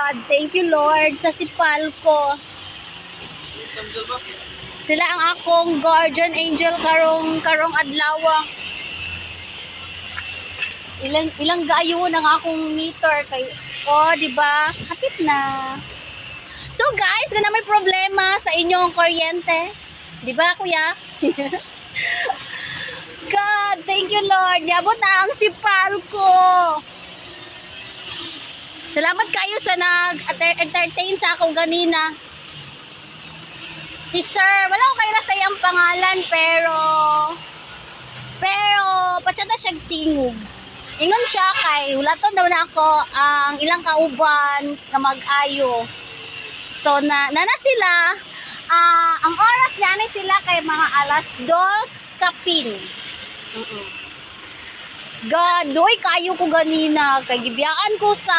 God, thank you Lord sa sipal ko. Sila ang akong guardian angel karong adlaw. Ilang gayo ng akong meter kay di ba? Hapit na. So guys, kung na may problema sa inyong kuryente, di ba kuya? God, thank you Lord. Yabot na ang sipal ko. Salamat kayo sa nag-entertain sa akong ganina. Si Sir, wala ko kayo sa iyang pangalan, pero patsa na siyang tingog. Ingon siya kay, ulaton daw na ako ang ilang kauban na mag-ayo. So, nana sila, ang oras na sila kay mga alas 2 kapin. God, doy kayo ko ganina, kay gibiyaan ko sa